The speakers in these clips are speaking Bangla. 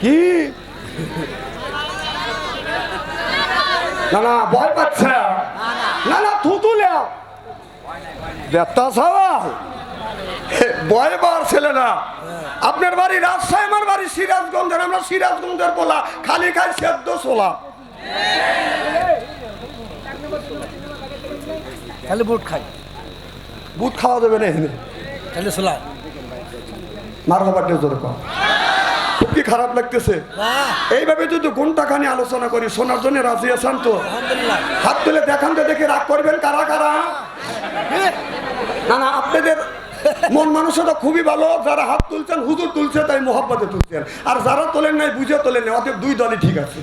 কি না না ভয় পাচ্ছে না না থুতুলে বেতা সওয়াল ভয় পাওয়ার ছেলে না। আপনার বাড়ি রাজশাহী, আমার বাড়ি সিরাজগঞ্জের, আমরা সিরাজগঞ্জের পোলা, খালি খাই সেদ্ধ ছোলা। খালি বুট খাই, বুট খাওয়া যাবে না এখানে, খালি ছোলা। মারহাবা জোরে কর। খুব কি খারাপ লাগতেছে? এইভাবে যদি ঘন্টাখানি আলোচনা করি, শোনার জন্য রাজি আছেন তো? হাত তুলে দেখান তো, দেখে রাগ করবেন কারা কারা? না না, আপনাদের মন মানুষটা খুবই ভালো। যারা হাত তুলছেন হুজুর তুলছে তাই মোহাব্বতে তুলছেন, আর যারা তোলেন নাই বুঝে তোলেন নাই, অতএব দুই দলই ঠিক আছে।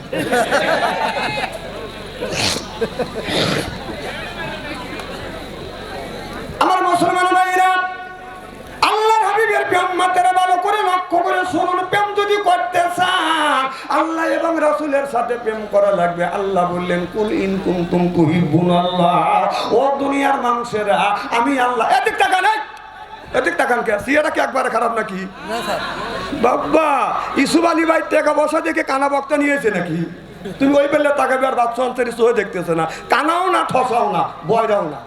আমার মুসলমান ভাইরা, আল্লাহর হাবিবের প্রেম মাত্রা ভালো করে লক্ষ্য করে শুনুন। প্রেম যদি করতে চান আল্লাহ এবং রাসূলের সাথে প্রেম করা লাগবে। আল্লাহ বললেন, কুল ইন কুনতুম তুহিব্বুনাল্লাহ, ও দুনিয়ার মানুষেরা আমি আল্লাহ। এদিক টাকা নাই, এদিক টাকান কে? সিয়ারা কি একবারে খারাপ নাকি? বাবা ইসুফ আলী ভাই টাকা বসা দেখে কানা বক্তা নিয়েছে নাকি? তুমি ওই পেলে তাকাবে আর বাচ্চা অন্তরে সহে দেখতেছে না, কানাও না, ঠসাও না, বয়রাও না।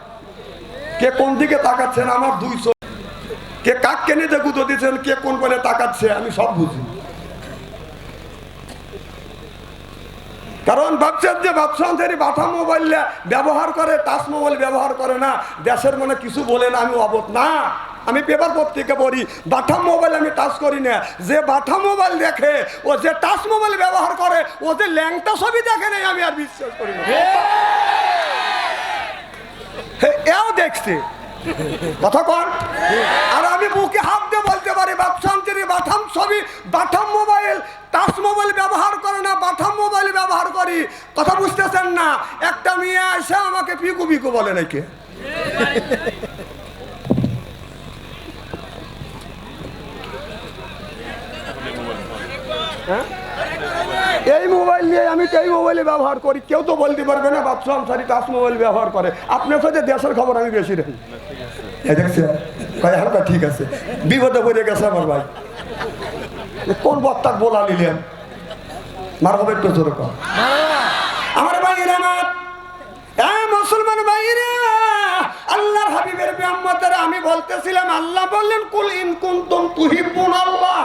কে কোন দিকে তাকাচ্ছেন আমার 200, কে কাক কেনে যে গুঁতো দিচ্ছেন, কে কোন বলে তাকাচ্ছে, আমি সব বুঝি। কারণ ভাবছেন যে বাচ্চাদের বাটা মোবাইল ব্যবহার করে, টাচ মোবাইল ব্যবহার করে না, দেশের মনে কিছু বলে না, আমি অবত না। আমি পেপার পত্রিকা পড়ি, বাটা মোবাইল আমি টাচ করি না। যে বাটা মোবাইল দেখে, ও যে টাচ মোবাইল ব্যবহার করে, ও যে ল্যাংটা ছবি দেখে নেই, আমি আর বিশ্বাস করি না। এও দেখছে কথা কন, আর আমি বুকে হাত দিয়ে বলতে পারি বাপসান্তির বাটাম ছবি, বাটাম মোবাইল, টাচ মোবাইল ব্যবহার করে না, বাটাম মোবাইল ব্যবহার করি। কথা বুঝতেছেন না? একটা মেয়ে এসে আমাকে পিকু পিকু বলে নাকি? এই মোবাইল নিয়ে আমি তো এই মোবাইলে ব্যবহার করি, কেউ তো বলতে পারবে না বাচ্চা আনসারি টাচ মোবাইল ব্যবহার করে। আপনার সাথে দেশের খবর আমি বেশি রাখি। দেখছি হালকা ঠিক আছে, বিপদে পড়ে গেছে আমার ভাই। কোন বক্তাক বলা নিলেন? মার হবে একটু জোরে কর। আমার ভাইরা, আমার মুসলমান ভাইরা, আল্লাহর হাবিবের প্রেমতারা আমি বলতেছিলাম, আল্লাহ বললেন, কুল ইন কুনতুম তুহিব্বুনাল্লাহ,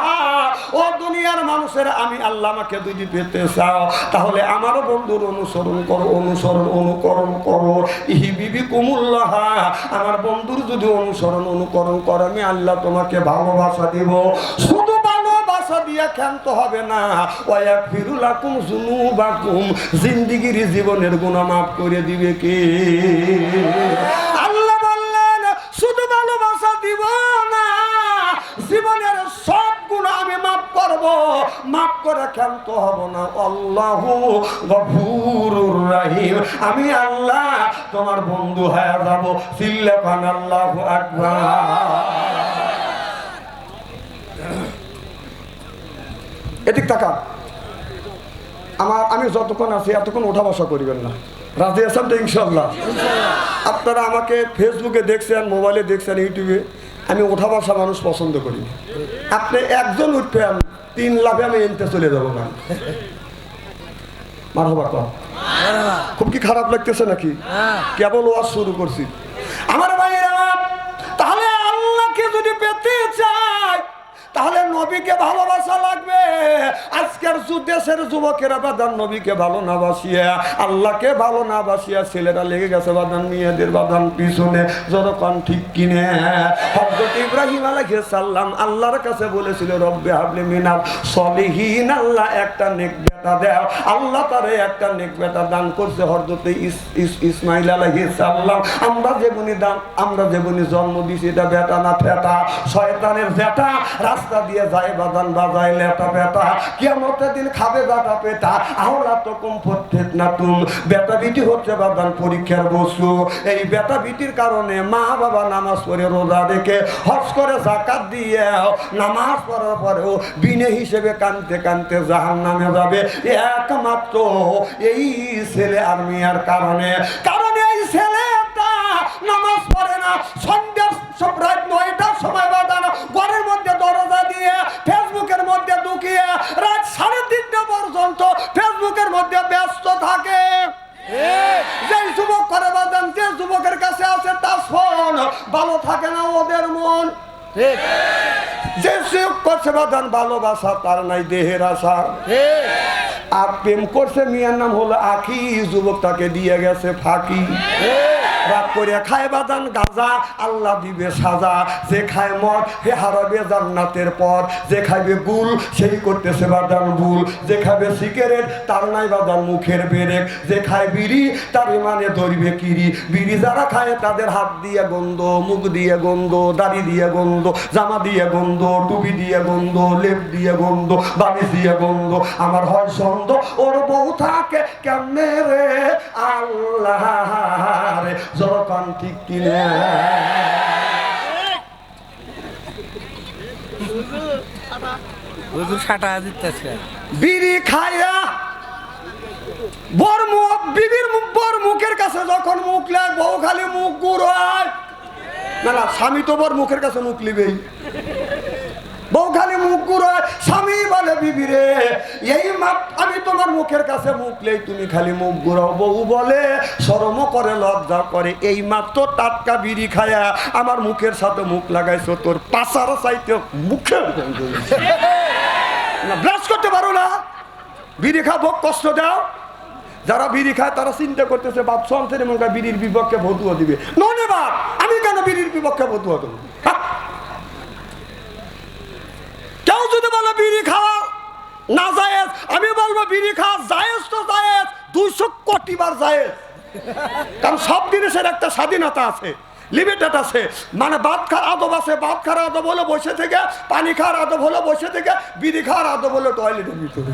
ও দুনিয়ার মানুষেরা আমি আল্লাহ আমাকে যদি পেতে চাও তাহলে আমার বন্ধুর অনুসরণ করো, অনুকরণ করো। ইহিবিবিকুমুল্লাহ, আমার বন্ধুর যদি অনুকরণ করো, আমি আল্লাহ তোমাকে ভালোবাসা দিব। শুধু ভালোবাসা দিয়ে ক্ষান্ত হবে না, ওয়াগফিরু লাকুম যুনুবাকুম, জিন্দেগীর জীবনের গুনাহ মাফ করে দিবে কে? আল্লাহ বললেন শুধু ভালোবাসা দিব না, জীবনের সব গুনাহ আমি মাফ করব, মাফ করে ক্ষান্ত হব না। আল্লাহু গফুরুর রহিম, আমি আল্লাহ তোমার বন্ধু হয়ে যাব। সিল্লাকান আল্লাহু আকবার। এদিক টাকা আমি যতক্ষণ আছি এতক্ষণ ওঠা বসা করিবেন না, রাজি আছেন তো? ইনশাল্লাহ। আপনারা আমাকে ফেসবুকে দেখছেন, মোবাইলে দেখছেন, ইউটিউবে, আমি ওঠা বসা মানুষ পছন্দ করি। আপনি একজন উঠবেন 3 লাফে আমি এনতে চলে যাবো না। মারহাবা কর। খুব কি খারাপ লাগতেছে নাকি? কেবল ওয়াজ শুরু করছি। আমার ভাইয়েরা, তাহলে আল্লাহকে যদি পেতে চাই তাহলে নবীকে ভালোবাসা লাগবে। আজকের দেশের যুবকেরা বাদান নবীকে ভালো না বাসিয়া, আল্লাহকে ভালো না বাসিয়া ছেলেরা লেগে গেছে বাদান মেয়েদের বাদান পিছনে। যতক্ষণ ঠিক কিনে হযরত ইব্রাহিম আলাইহিস সালাম আল্লাহর কাছে বলেছিল, রব্বি হাবলি মিনাল সলিহিন, আল্লাহ একটা নেক বেটা দাও। আল্লাহ তারে একটা নেক বেটা দান করছে, হযরত ইসমাইল আলাইহিস সালাম। আমরা যেমনি জন্ম দিছি, এটা বেটা না ফেটা, শয়তানের বেটা। রাস্তা দিয়ে যায় বাদান বাজায় লেটা বেটা, কিয়ামতের দিন খাবে বেটা পেটা। আওলা তো কম ফতেত না তুম, বেটা বিটি হচ্ছে বাদান পরীক্ষার বস্তু। এই বেটা বিটির কারণে মা বাবা নামাজ পড়ে, রোজা রেখে, হজ করে, যাকাত দিয়ে, নামাজ পড়ার পরেও বিনে হিসেবে কানতে কানতে জাহান্নামে যাবে একমাত্র এই ছেলে আর মেয়ের কারণে। কারণ এই ছেলেটা নামাজ পড়ে না, সন্ধ্যা রাত 9টার সময় বাদান ঘরের মধ্যে থাকে। যে যুবক করে বাদান, যে যুবকের কাছে আছে তার ফোন, ভালো থাকে না ওদের মন। ঠিক যে সুখ করছে বাদান ভালোবাসা, তার নাই দেহের আশা। ঠিক আর প্রেম করছে মিয়ার নাম হলো আখি, যুবক তাকে দিয়ে গেছে ফাঁকি। রাত করে খায় বাদান গাজা, আল্লাহ দিবে সাজা। যে খায় মদ হে হারাবে জান্নাতের পথ, যে খাইবে গুল সেই করতেছে বাদান ভুল। যে খাবে সিগারেট তার নাই বাদান মুখের বেরেক, যে খায় বিড়ি তার ইমানে ধরবে কিরি। বিড়ি যারা খায় তাদের হাত দিয়ে গন্ধ, মুখ দিয়ে গন্ধ, দাড়ি দিয়ে গন্ধ, জামা দিয়ে গন্ধ, টুপি দিয়ে গন্ধ, লেপ দিয়ে গন্ধ, বালিশ দিয়ে গন্ধ। আমার হয় সন্দ ওর বউ থাকে কেমনে রে আল্লাহ রে, যখন ঠিক কিনে। হুজুর সাটা দিতেছে। বিড়ি খাইয়া বর মুখ, বিবির বর মুখের কাছে যখন মুখ লেয়, বউ খালি মুখ গুড়ায়। না না, স্বামী তো বর মুখের কাছে মুখ লিবেই, বউ খালি মুখ গুড়ায়। স্বামী বলে বিবি রে, এই আমি তোমার মুখের কাছে মুখ লেই, তুমি খালি মুখ গুড়াও। বউ বলে শরম করে লজ্জা করে, এই মাত্র টাটকা বিড়ি খায়া আমার মুখের সাথে মুখ লাগাইছো, তোর পাশার চাইতে মুখে না ব্রাশ করতে পারো না, বিড়ি খাবো কষ্ট দাও। যারা বিড়ি খায় তারা চিন্তা করতেছে বাপ সন্তানের মনে হয় বিড়ির বিপক্ষে ভতুয়া দিবে। নয় বাপ, আমি কেন বিড়ির বিপক্ষে ভতুয়া দেবো? কেউ যদি বলে বিড়ি খাওয়া না জায়েজ, আমি বলবো বিড়ি খাওয়া জায়েজ তো জায়েজ, 200 কোটি বার জায়েজ। কারণ সব জিনিসের একটা স্বাধীনতা আছে, লিমিটেড আছে। মানে ভাত খাওয়ার আদব আছে, ভাত খাওয়ার আদব হলো বসে থেকে, পানি খাওয়ার আদব হলো বসে থেকে, বিড়ি খাওয়ার আদব হলো টয়লেটের ভিতরে।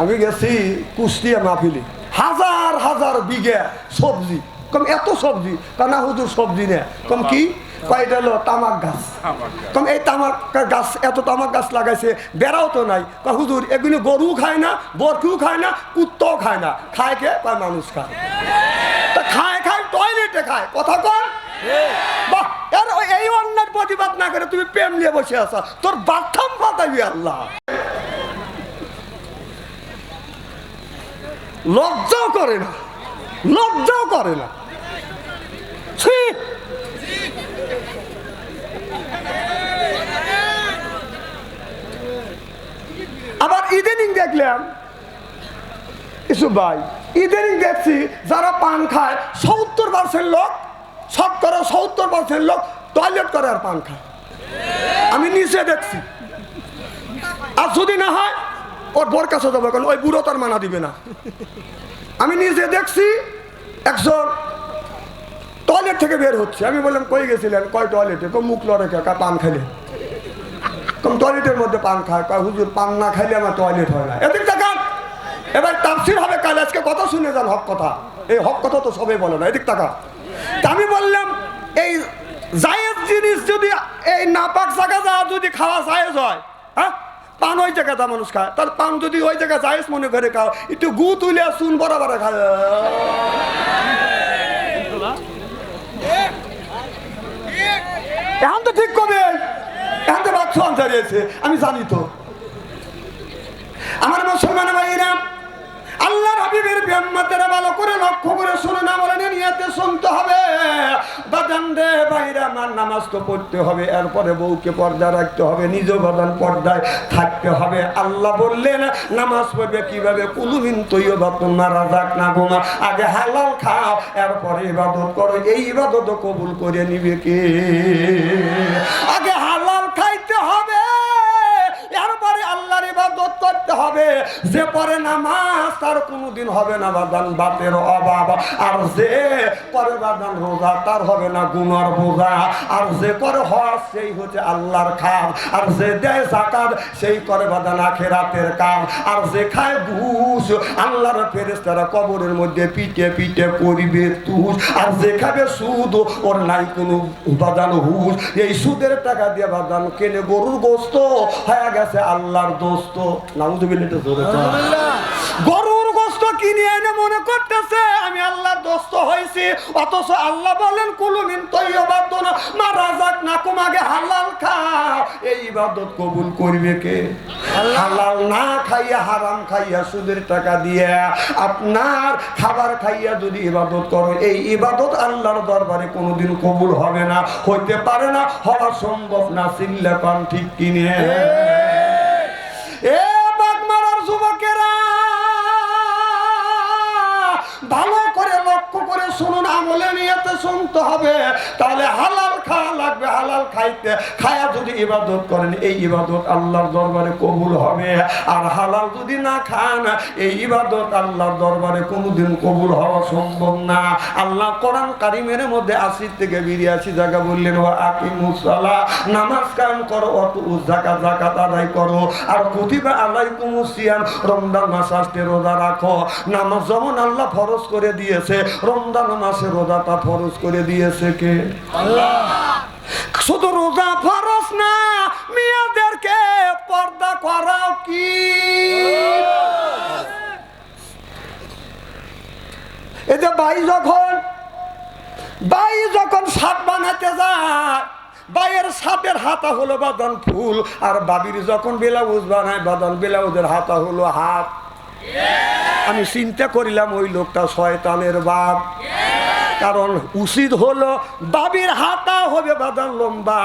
আমি গেছি কুষ্টিয়া মাহফিলে, হাজার হাজার বিঘা সবজি। কম এত সবজি না হুজুর, সবজি নেই। কম কি কয়টা হলো তামাক গাছ। কম এই তামাক গাছ, এত তামাক গাছ লাগাইছে, বেড়াও তো নাই। হুজুর এগুলো গরু খায় না, বরকেও খায় না, কুত্তাও খায় না, খায় কে? কয় মানুষ খায়। তা খায় খায় টয়লেটে খায়, কথা কর। বাহ, এই অন্যায় প্রতিবাদ না করে তুমি প্রেম নিয়ে বসে আছো, তোর বাথরুম পাতাবি আল্লাহ। লজ্জাও করে না, লজ্জাও করে না। আবার ইদানিং দেখলাম ইসু ভাই, ইদানিং দেখছি যারা পান খায় 70% লোক, শতকরা 70% লোক টয়লেট করে আর পান খায়। আমি নিচে দেখছি। আর যদি না হয় ওর বোর কাছে যাবো, কারণ ওই বুড়ো তার মানা দিবে না। আমি নিজে দেখছি একজন টয়লেট থেকে বের হচ্ছে। আমি বললাম কই গেছিলেন? কয় টয়লেটে। কম মুখ লড়ে কে? পান খাইলে। কম টয়লেটের মধ্যে পান খায়। কয় হুজুর পান না খাইলে আমার টয়লেট হয় না। এদিক তাকান, এবার তাফসীর হবে কাল, আজকে কথা শুনে যান হক কথা। এই হক কথা তো সবাই বলে না, এদিক তাকান। তা আমি বললাম এই জায়েজ জিনিস যদি এই নাপাক জায়গা যা যদি খাওয়া জায়েজ হয়, হ্যাঁ পান ওই জায়গাটা মানুষ খায়, তার পান যদি ওই জায়গায় জায়েজ মনে করে খাও, একটু গু তুলে চুন বরাবর খায়। এখন তো ঠিক কবে, এখন তো বাচ্চা দাঁড়িয়েছে, আমি জানি তো। আমার মুসলমান ভাইরা, আল্লাহর হাবিবের বিয়াম্মাতেরা ভালো করে লক্ষ্য করে শুনে না বলেন, নিয়াতে শুনতে হবে। বাদান রে ভাইরা, আমার নামাজ তো পড়তে হবে, এরপরে বউকে পর্দা রাখতে হবে, নিজেও বাদান পর্দায় থাকতে হবে। আল্লাহ বললেন নামাজ পড়বে কিভাবে? কুলুমিন তৈয়বাতুন মা রাযাকনাকুমা, আগে হালাল খাও, এরপরে ইবাদত করো। এই ইবাদত কবুল করে নিবে কে? আগে হালাল খাইতে হবে, এরপরে আল্লাহর ইবাদত করতে হবে। যে পরে নামাজ তার কোনোদিন হবে না বাদান বাতের অভাব, আর যে পরে বাদান রোজা তার হবে না গুনার বোঝা, আর যে করে হজ সেই হচ্ছে আল্লাহর খাম, আর যে দেয় যাকাত সেই করে বাদান আখিরাতের কাম, আর যে খায় ঘুষ আল্লাহর ফেরেশতারা কবরের মধ্যে পিটে পিটে করিবে তুষ, আর যে খাবে সুদ ওর নাই কোনো বাদান হুশ। এই সুদের টাকা দিয়ে বাদান কেনে গরুর গোস্ত, হয়ে গেছে আল্লাহর দোস্ত। নাউযুবিল্লাহ। গরুর গোস্ত কিনে এনে মনে করতেছে আমি আল্লাহর দোস্ত হয়েছি, অথচ আল্লাহ বলেন কুলু মিন তাইয়্যিবাতিন মা রাযাকনাকুম, আগে হালাল খাও। এই ইবাদত কবুল করবে কে? হালাল না খাইয়া, হারাম খাইয়া, সুদের টাকা দিয়ে আপনার খাবার খাইয়া যদি ইবাদত করো, এই ইবাদত আল্লাহর দরবারে কোনোদিন কবুল হবে না, হইতে পারে না, হওয়া সম্ভব না। চিল্লা পান ঠিক কিনে? এ বাগমারার যুবকেরা, ভালো করে লক্ষ্য করে শুনুন, আমলে নিয়তে শুনতে হবে। তাহলে হালাল খাওয়া লাগবে, হালাল খাইতে খায়া যদি ইবাদত করেন, এই ইবাদত আল্লাহর দরবারে কবুল হবে। আর হালাল যদি না খান, এই ইবাদত আল্লাহর দরবারে কোনোদিন কবুল হওয়া সম্ভব না। আল্লাহ কোরআন কারিমের মধ্যে 80 থেকে 82 জায়গা বললেন ওয়া আকিমুস সালাহ, নামাজ কায়েম করো, ওয়াতুজ যাকাত, যাকাত আদায় করো, আর কুতিবা আলাইকুমুস সিয়াম, রমজান মাস আসতে রোজা রাখো। নামাজ যেমন আল্লাহ ফরজ করে দিয়েছে, রমজান মাসে রোজাটা ফরজ করে দিয়েছে কে? আল্লাহ। শুধু রোজা ফরজ না, মেয়েদেরকে পর্দা করাও কি? এই যে ভাই যখন শাক বানাতে যায়, ভাইয়ের সাথের হাতা হলো বাদান ফুল, আর বাবির যখন ব্লাউজ বানায় বাদান ব্লাউজের হাতা হলো হাত। আমি চিন্তা করিলাম ওই লোকটা শয়তানের বাপ, কারণ উচিত হলো বাবির হাতা হবে বাদান লম্বা,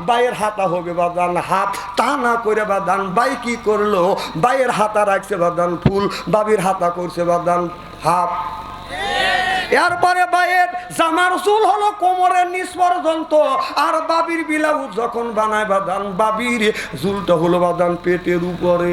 বাইয়ের হাতা হবে বাদান হাত। তা না করে বাদান বাই কি করলো, বাইয়ের হাতা রাখছে বাদান ফুল, বাবির হাতা করছে বাদান হাত। এরপরে বাইয়ের জামার চুল হলো কোমরের নিচ পর্যন্ত, আর বাবির ব্লাউজ যখন বানায় বাদান বাবির চুলটা হলো বাদান পেটের উপরে।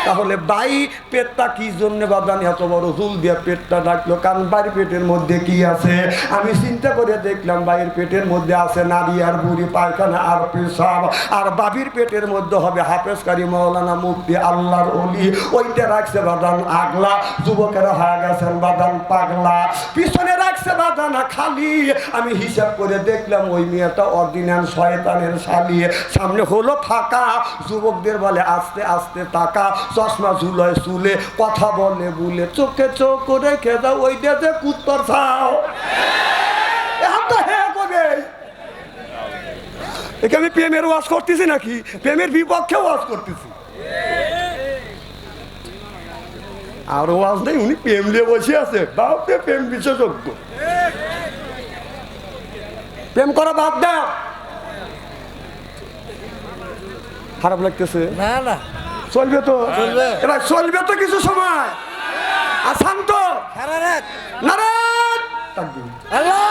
তাহলে বাই পেটটা কি জন্য বাদান এত বড় চুল দিয়ে পেটটা ডাকলো? কারণ বাড়ির পেটের মধ্যে কি আছে? আমি চিন্তা করে দেখলাম বাইরের পেটের মধ্যে আছে নারী আর বুড়ি, পায়খানা আর পেশাব। আর বাবির পেটের মধ্যে হবে হাফেজকারী, মাওলানা, মুফতি, আল্লাহর ওলি। ওইটা রাখছে বাদান আগলা। যুবকেরা হয়ে গেছেন বাদান পাগলা, পিছনে রাখছে বাদান খালি। আমি হিসাব করে দেখলাম ওই মেয়েটা অর্ডিন্যান্স শয়তানের শালি। সামনে হলো ফাঁকা। যুবকদের বলে আস্তে আস্তে তাকা, চশমা ঝুলায় চুলে, কথা বলে বলে, চোখে চোখ রেখে দাও, ওই যে কুত্তর ছাও। এখন তো হ্যাঁ কবে একে আমি প্রেমের ওয়াজ করতেছি নাকি? প্রেমের বিপক্ষে ওয়াজ করতেছি। আর ওয়াজ নেই, উনি প্রেম নিয়ে বসে আছে। বাপরে প্রেম বিশেষজ্ঞ। প্রেম করা বাদ দাও। খারাপ লাগতেছে? না না, চলবে তো, চলবে। এবার চলবে তো কিছু সময়। আসান তো সারা রাত নারায়ণ তাকবীর। আল্লাহ